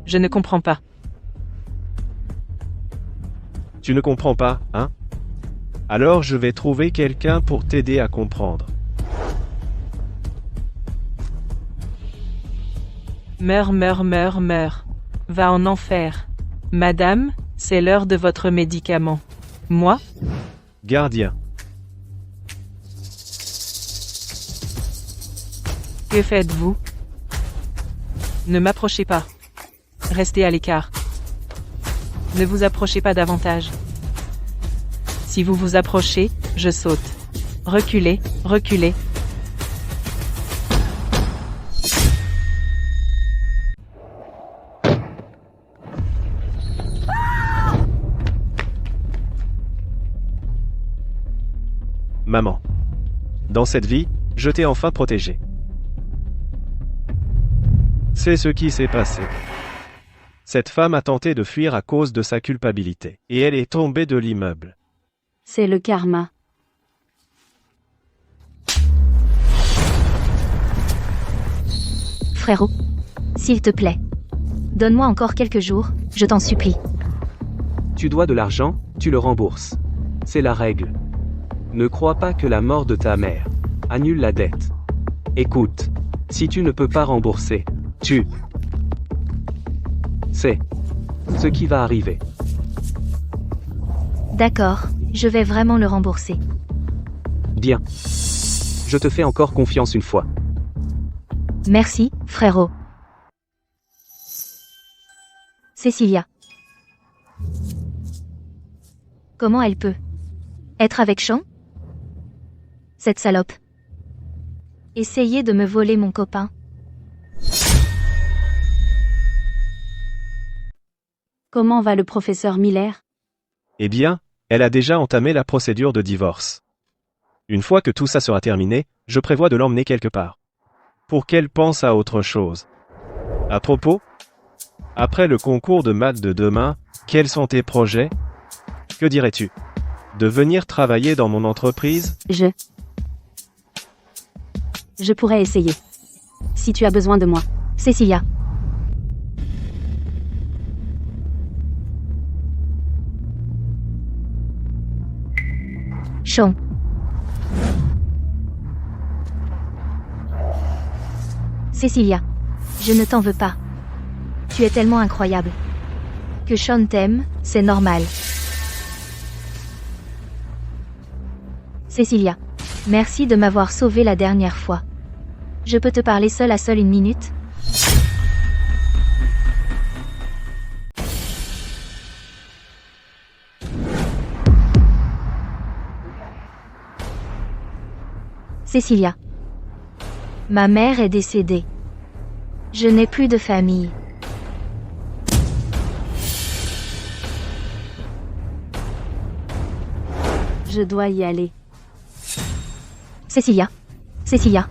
Je ne comprends pas. Tu ne comprends pas, hein? Alors je vais trouver quelqu'un pour t'aider à comprendre. Meurs, meurs, meurs, meurs. Va en enfer. Madame, c'est l'heure de votre médicament. Moi? Gardien. Que faites-vous? Ne m'approchez pas. Restez à l'écart. Ne vous approchez pas davantage. Si vous vous approchez, je saute. Reculez, reculez. Maman. Dans cette vie, je t'ai enfin protégé. C'est ce qui s'est passé. Cette femme a tenté de fuir à cause de sa culpabilité, et elle est tombée de l'immeuble. C'est le karma. Frérot, s'il te plaît. Donne-moi encore quelques jours, je t'en supplie. Tu dois de l'argent, tu le rembourses. C'est la règle. Ne crois pas que la mort de ta mère annule la dette. Écoute, si tu ne peux pas rembourser, tu... C'est ce qui va arriver. D'accord, je vais vraiment le rembourser. Bien. Je te fais encore confiance une fois. Merci, frérot. Cecilia. Comment elle peut être avec Sean? Cette salope. Essayer de me voler mon copain. Comment va le professeur Miller? Eh bien, elle a déjà entamé la procédure de divorce. Une fois que tout ça sera terminé, je prévois de l'emmener quelque part. Pour qu'elle pense à autre chose. À propos, après le concours de maths de demain, quels sont tes projets? Que dirais-tu? De venir travailler dans mon entreprise? Je pourrais essayer. Si tu as besoin de moi. Cecilia. Sean. Cecilia. Je ne t'en veux pas. Tu es tellement incroyable. Que Sean t'aime, c'est normal. Cecilia. Merci de m'avoir sauvé la dernière fois. Je peux te parler seul à seul une minute? Cecilia. Ma mère est décédée. Je n'ai plus de famille. Je dois y aller. Cecilia. Cecilia.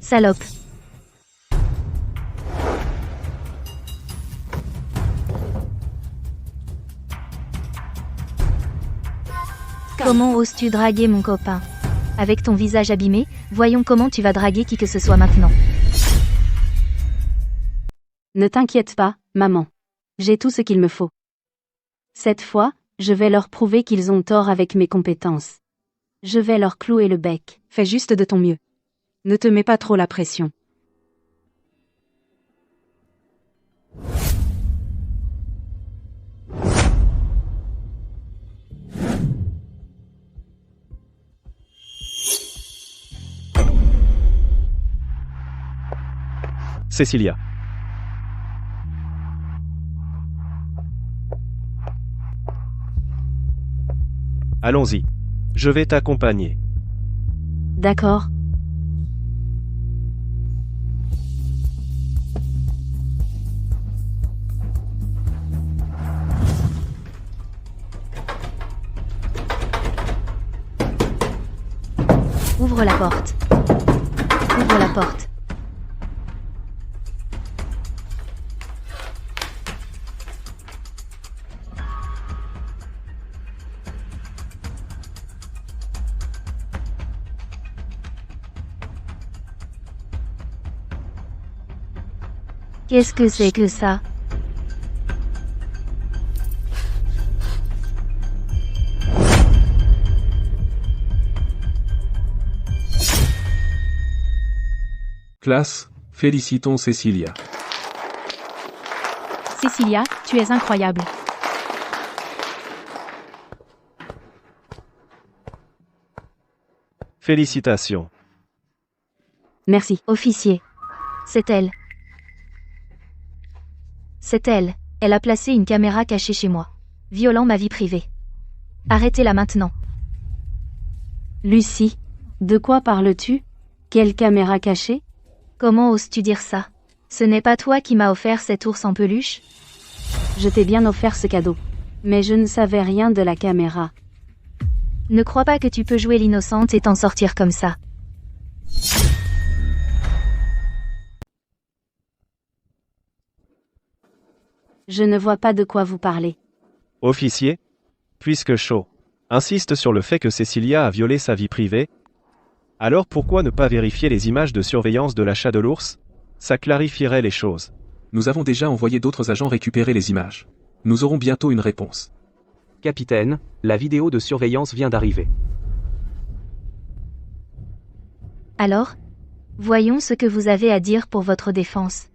Salope. Comment oses-tu draguer mon copain? Avec ton visage abîmé, voyons comment tu vas draguer qui que ce soit maintenant. Ne t'inquiète pas, maman. J'ai tout ce qu'il me faut. Cette fois, je vais leur prouver qu'ils ont tort avec mes compétences. Je vais leur clouer le bec. Fais juste de ton mieux. Ne te mets pas trop la pression. Cecilia. Allons-y. Je vais t'accompagner. D'accord. Ouvre la porte. Ouvre la porte. Qu'est-ce que c'est que ça? Classe, félicitons Cecilia. Cecilia, tu es incroyable. Félicitations. Merci. Officier. C'est elle. C'est elle. Elle a placé une caméra cachée chez moi, violant ma vie privée. Arrêtez-la maintenant. Lucie, de quoi parles-tu? Quelle caméra cachée? Comment oses-tu dire ça? Ce n'est pas toi qui m'as offert cet ours en peluche? Je t'ai bien offert ce cadeau. Mais je ne savais rien de la caméra. Ne crois pas que tu peux jouer l'innocente et t'en sortir comme ça. Je ne vois pas de quoi vous parlez. Officier, puisque Shaw insiste sur le fait que Cecilia a violé sa vie privée, alors pourquoi ne pas vérifier les images de surveillance de l'achat de l'ours? Ça clarifierait les choses. Nous avons déjà envoyé d'autres agents récupérer les images. Nous aurons bientôt une réponse. Capitaine, la vidéo de surveillance vient d'arriver. Alors? Voyons ce que vous avez à dire pour votre défense.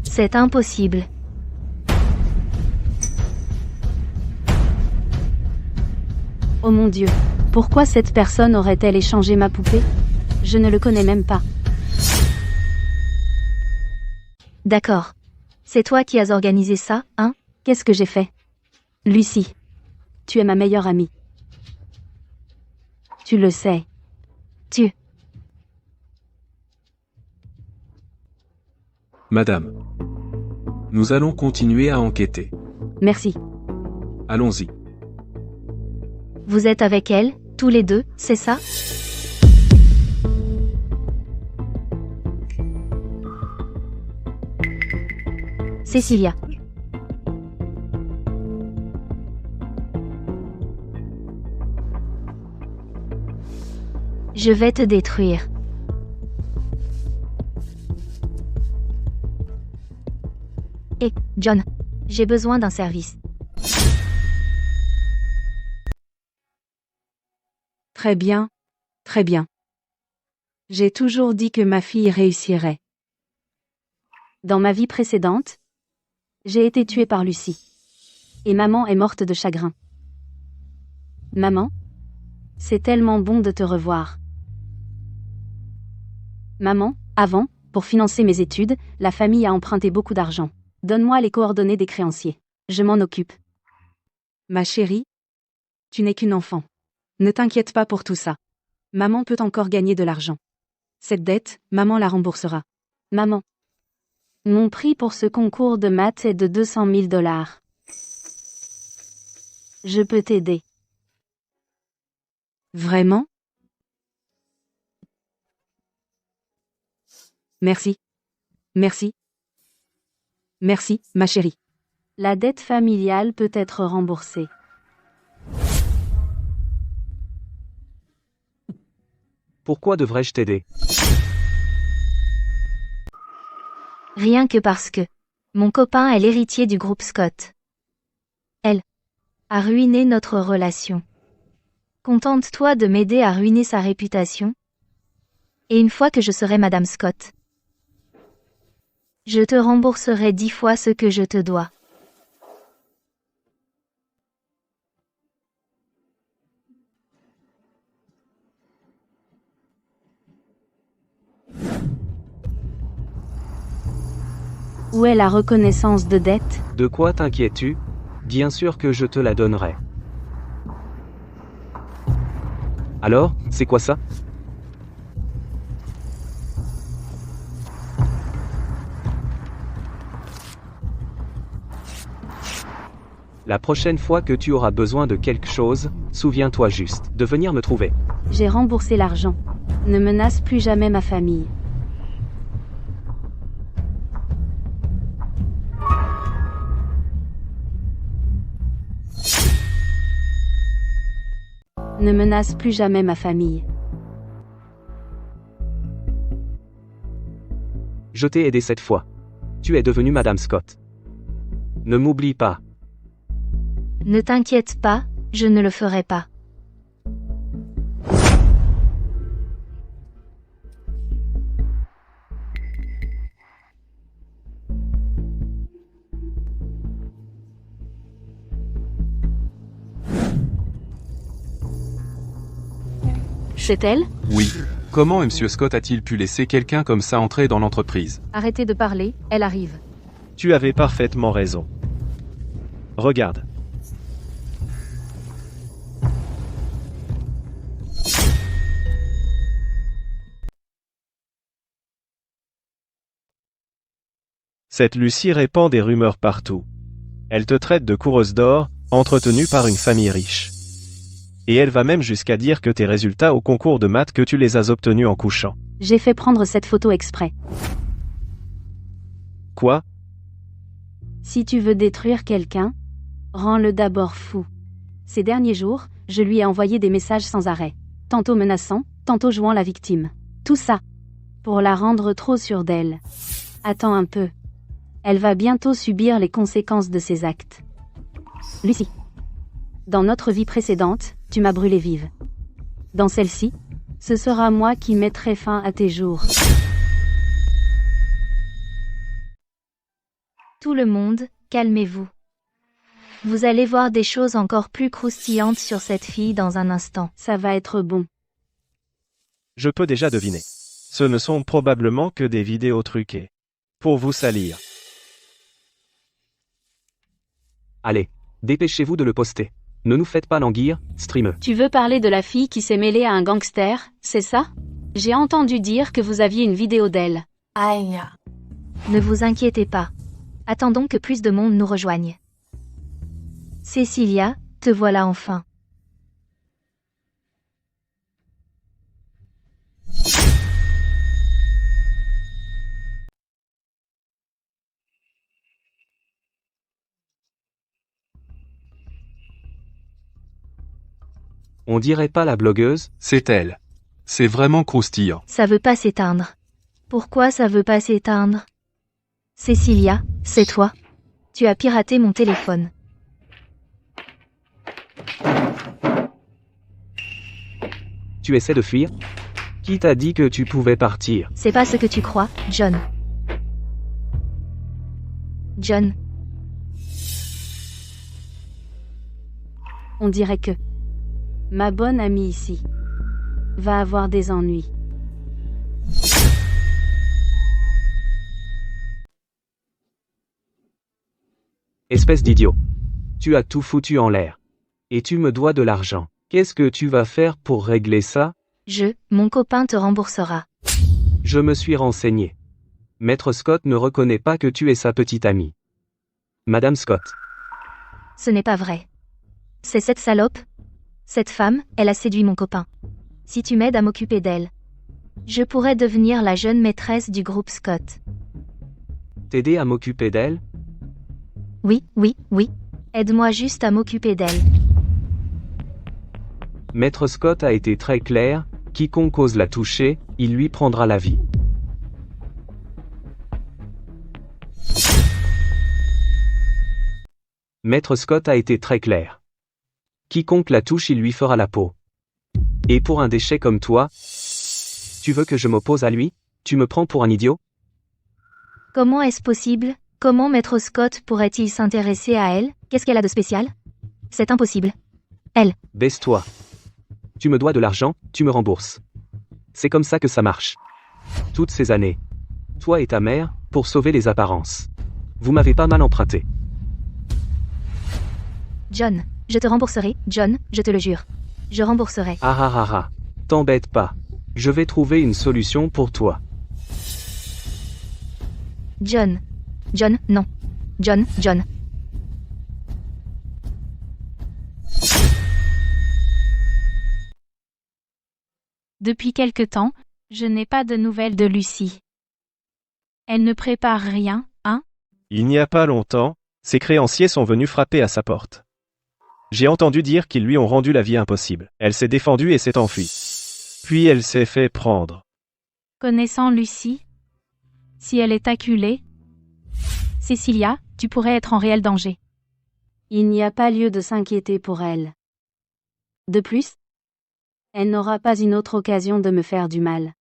C'est impossible. Oh mon Dieu, pourquoi cette personne aurait-elle échangé ma poupée? Je ne le connais même pas. D'accord. C'est toi qui as organisé ça, hein? Qu'est-ce que j'ai fait? Lucie, tu es ma meilleure amie. Tu le sais. Madame. Nous allons continuer à enquêter. Merci. Allons-y. Vous êtes avec elle, tous les deux, c'est ça? Cecilia. Je vais te détruire. Hé, John. J'ai besoin d'un service. Très bien. Très bien. J'ai toujours dit que ma fille réussirait. Dans ma vie précédente, j'ai été tuée par Lucie. Et maman est morte de chagrin. Maman, c'est tellement bon de te revoir. Maman, avant, pour financer mes études, la famille a emprunté beaucoup d'argent. Donne-moi les coordonnées des créanciers. Je m'en occupe. Ma chérie, tu n'es qu'une enfant. Ne t'inquiète pas pour tout ça. Maman peut encore gagner de l'argent. Cette dette, maman la remboursera. Maman. Mon prix pour ce concours de maths est de 200 000 $. Je peux t'aider. Vraiment? Merci. Merci. Merci, ma chérie. La dette familiale peut être remboursée. Pourquoi devrais-je t'aider? Rien que parce que mon copain est l'héritier du groupe Scott. Elle a ruiné notre relation. Contente-toi de m'aider à ruiner sa réputation. Et une fois que je serai Madame Scott, je te rembourserai 10 fois ce que je te dois. Où est la reconnaissance de dette? De quoi t'inquiètes-tu? Bien sûr que je te la donnerai. Alors, c'est quoi ça? La prochaine fois que tu auras besoin de quelque chose, souviens-toi juste de venir me trouver. J'ai remboursé l'argent. Ne menace plus jamais ma famille. Ne menace plus jamais ma famille. Je t'ai aidé cette fois. Tu es devenue Madame Scott. Ne m'oublie pas. Ne t'inquiète pas, je ne le ferai pas. C'est elle? Oui. Comment M. Scott a-t-il pu laisser quelqu'un comme ça entrer dans l'entreprise? Arrêtez de parler, elle arrive. Tu avais parfaitement raison. Regarde. Cette Lucie répand des rumeurs partout. Elle te traite de coureuse d'or, entretenue par une famille riche. Et elle va même jusqu'à dire que tes résultats au concours de maths que tu les as obtenus en couchant. J'ai fait prendre cette photo exprès. Quoi? Si tu veux détruire quelqu'un, rends-le d'abord fou. Ces derniers jours, je lui ai envoyé des messages sans arrêt. Tantôt menaçant, tantôt jouant la victime. Tout ça. Pour la rendre trop sûre d'elle. Attends un peu. Elle va bientôt subir les conséquences de ses actes. Lucie. Dans notre vie précédente, tu m'as brûlée vive. Dans celle-ci, ce sera moi qui mettrai fin à tes jours. Tout le monde, calmez-vous. Vous allez voir des choses encore plus croustillantes sur cette fille dans un instant. Ça va être bon. Je peux déjà deviner. Ce ne sont probablement que des vidéos truquées. Pour vous salir. Allez, dépêchez-vous de le poster. Ne nous faites pas languir, streameux. Tu veux parler de la fille qui s'est mêlée à un gangster, c'est ça? J'ai entendu dire que vous aviez une vidéo d'elle. Aïe. Ne vous inquiétez pas. Attendons que plus de monde nous rejoigne. Cécilia, te voilà enfin. On dirait pas la blogueuse? C'est elle. C'est vraiment croustillant. Ça veut pas s'éteindre. Pourquoi ça veut pas s'éteindre? Cécilia, c'est toi. Tu as piraté mon téléphone. Tu essaies de fuir? Qui t'a dit que tu pouvais partir? C'est pas ce que tu crois, John. John, On dirait que ma bonne amie ici va avoir des ennuis. Espèce d'idiot. Tu as tout foutu en l'air. Et tu me dois de l'argent. Qu'est-ce que tu vas faire pour régler ça? mon copain te remboursera. Je me suis renseigné. Maître Scott ne reconnaît pas que tu es sa petite amie. Madame Scott. Ce n'est pas vrai. C'est cette salope. Cette femme, elle a séduit mon copain. Si tu m'aides à m'occuper d'elle, je pourrais devenir la jeune maîtresse du groupe Scott. T'aider à m'occuper d'elle? Oui. Aide-moi juste à m'occuper d'elle. Maître Scott a été très clair, quiconque ose la toucher, il lui prendra la vie. Maître Scott a été très clair. Quiconque la touche, il lui fera la peau. Et pour un déchet comme toi, tu veux que je m'oppose à lui? Tu me prends pour un idiot? Comment est-ce possible? Comment Maître Scott pourrait-il s'intéresser à elle? Qu'est-ce qu'elle a de spécial? C'est impossible. Elle. Baisse-toi. Tu me dois de l'argent, tu me rembourses. C'est comme ça que ça marche. Toutes ces années. Toi et ta mère, pour sauver les apparences. Vous m'avez pas mal emprunté. John, je te rembourserai, John, je te le jure. Je rembourserai. Ah. T'embête pas. Je vais trouver une solution pour toi. John, non. John. Depuis quelque temps, je n'ai pas de nouvelles de Lucie. Elle ne prépare rien, hein? Il n'y a pas longtemps, ses créanciers sont venus frapper à sa porte. J'ai entendu dire qu'ils lui ont rendu la vie impossible. Elle s'est défendue et s'est enfuie. Puis elle s'est fait prendre. Connaissant Lucie, si elle est acculée, Cécilia, tu pourrais être en réel danger. Il n'y a pas lieu de s'inquiéter pour elle. De plus, elle n'aura pas une autre occasion de me faire du mal.